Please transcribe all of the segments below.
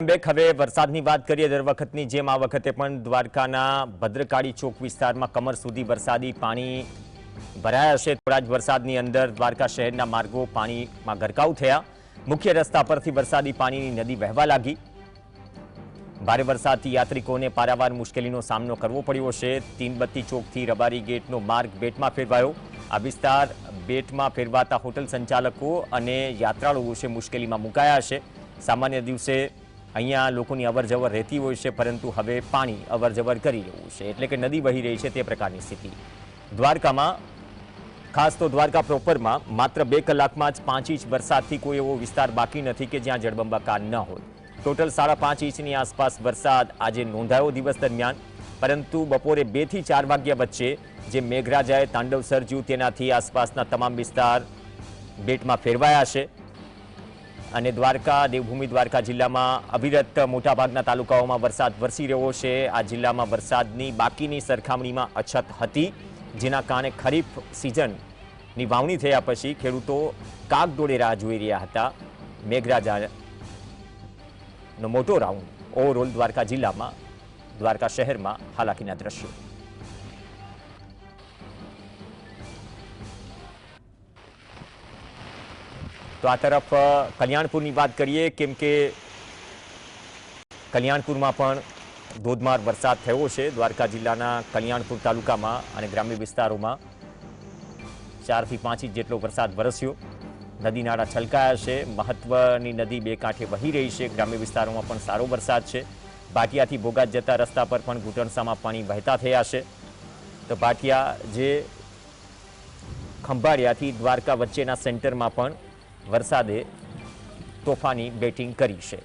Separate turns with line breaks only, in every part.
હવે વરસાદની વાત કરીએ દર વખતની જેમ આ વખતે પણ દ્વારકાના ભદ્રકાળી ચોક વિસ્તારમાં કમર સુધી વરસાદી પાણી ભરાયા છે। થોડા જ વરસાદની અંદર દ્વારકા શહેરના માર્ગો પાણીમાં ગરકાવ થયા। મુખ્ય રસ્તા પરથી વરસાદી પાણીની નદી વહેવા લાગી। ભારે વરસાદથી યાત્રિકોને પારાવાર મુશ્કેલીનો સામનો કરવો પડ્યો છે। તીનબત્તી ચોકથી રબારી ગેટનો માર્ગ બેટમાં ફેરવાયો। આ વિસ્તાર બેટમાં ફેરવાતા હોટલ સંચાલકો અને યાત્રાળુઓ છે મુશ્કેલીમાં મુકાયા છે। સામાન્ય દિવસે અહીંયા લોકોની અવરજવર રહેતી હોય છે, પરંતુ હવે પાણી અવરજવર કરી રહ્યું છે, એટલે કે નદી વહી રહી છે તે પ્રકારની સ્થિતિ। દ્વારકામાં ખાસ તો દ્વારકા પ્રોપરમાં માત્ર 2 કલાકમાં જ 5 ઇંચ વરસાદથી કોઈ એવો વિસ્તાર બાકી નથી કે જ્યાં જળબંબાકાર ન હોય। ટોટલ 5.5 ઇંચની આસપાસ વરસાદ આજે નોંધાયો દિવસ દરમિયાન, પરંતુ બપોરે 2 થી 4 વાગ્યા વચ્ચે જે મેઘરાજાએ તાંડવ સર્જ્યું તેનાથી આસપાસના તમામ વિસ્તાર બેટમાં ફેરવાયા છે અને દ્વારકા દેવભૂમિ દ્વારકા જિલ્લામાં અવિરત મોટાભાગના તાલુકાઓમાં વરસાદ વરસી રહ્યો છે। આ જિલ્લામાં વરસાદની બાકીની સરખામણીમાં અછત હતી, જેના કારણે ખરીફ સિઝનની વાવણી થયા પછી ખેડૂતો કાગડોળે રાહ જોઈ રહ્યા હતા। મેઘરાજાનો મોટો રાઉન્ડ ઓવરઓલ દ્વારકા જિલ્લામાં, દ્વારકા શહેરમાં હાલાકીના દ્રશ્યો। તો આ તરફ કલ્યાણપુરની વાત કરીએ, કેમ કે કલ્યાણપુરમાં પણ ધોધમાર વરસાદ થયો છે। દ્વારકા જિલ્લાના કલ્યાણપુર તાલુકામાં અને ગ્રામ્ય વિસ્તારોમાં 4 થી 5 ઇંચ જેટલો વરસાદ વરસ્યો। નદી નાળા છલકાયા છે, મહત્વની નદી બે કાંઠે વહી રહી છે। ગ્રામ્ય વિસ્તારોમાં પણ સારો વરસાદ છે। ભાટિયાથી ભોગાત જતા રસ્તા પર પણ ઘૂંટણસામાં પાણી વહેતા થયા છે। તો ભાટિયા જે ખંભાળિયાથી દ્વારકા વચ્ચેના સેન્ટરમાં પણ વરસાદે તોફાની બેટિંગ કરી છે।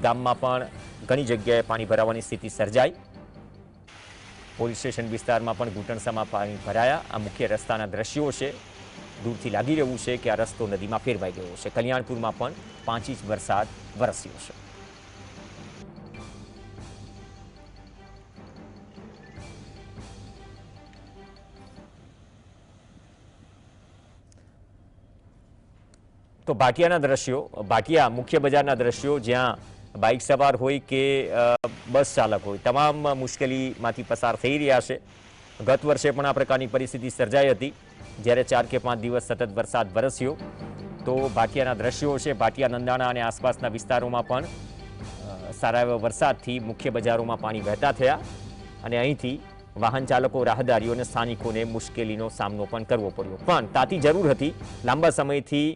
ગામમાં પણ ઘણી જગ્યાએ પાણી ભરાવાની સ્થિતિ સર્જાઈ। પોલીસ સ્ટેશન વિસ્તારમાં પણ ઘૂંટણસામાં પાણી ભરાયા। આ મુખ્ય રસ્તાના દ્રશ્યો છે। દૂરથી લાગી રહ્યું છે કે આ રસ્તો નદીમાં ફેરવાઈ ગયો છે। કલ્યાણપુરમાં પણ 5 ઇંચ વરસાદ વરસ્યો છે। તો ભાટિયાના દ્રશ્યો, ભાટિયા મુખ્ય બજારના દ્રશ્યો, જ્યાં બાઇક સવાર હોય કે બસ ચાલક હોય, તમામ મુશ્કેલીમાંથી પસાર થઈ રહ્યા છે। ગત વર્ષે પણ આ પ્રકારની પરિસ્થિતિ સર્જાઈ હતી, જ્યારે 4 કે 5 દિવસ સતત વરસાદ વરસ્યો। તો ભાટિયાના દ્રશ્યો છે। ભાટિયા, નંદાણા અને આસપાસના વિસ્તારોમાં પણ સારા એવા વરસાદથી મુખ્ય બજારોમાં પાણી વહેતા થયા અને અહીંથી વાહન ચાલકો, રાહદારીઓ અને સ્થાનિકોને મુશ્કેલીનો સામનો પણ કરવો પડ્યો। પણ તાતી જરૂર હતી, લાંબા સમયથી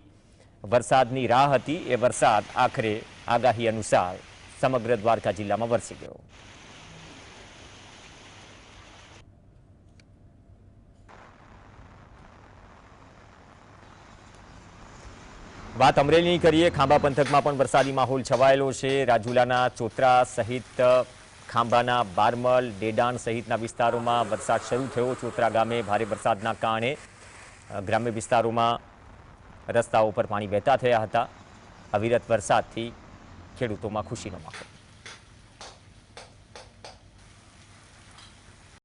વરસાદની રાહ હતી। એ વરસાદ આખરે આગાહી અનુસાર સમગ્ર દ્વારકા જિલ્લામાં વરસી ગયો। વાત અમરેલીની કરીએ। ખાંભા પંથકમાં પણ વરસાદી માહોલ છવાયેલો છે। રાજુલાના ચોતરા સહિત ખાંભાના બારમલ, ડેડાણ સહિતના વિસ્તારોમાં વરસાદ શરૂ થયો। ચોતરા ગામે ભારે વરસાદના કારણે ગ્રામ્ય વિસ્તારોમાં રસ્તાઓ પર પાણી વહેતા થયા હતા। અવિરત વરસાદથી ખેડૂતોમાં ખુશીનો માહોલ।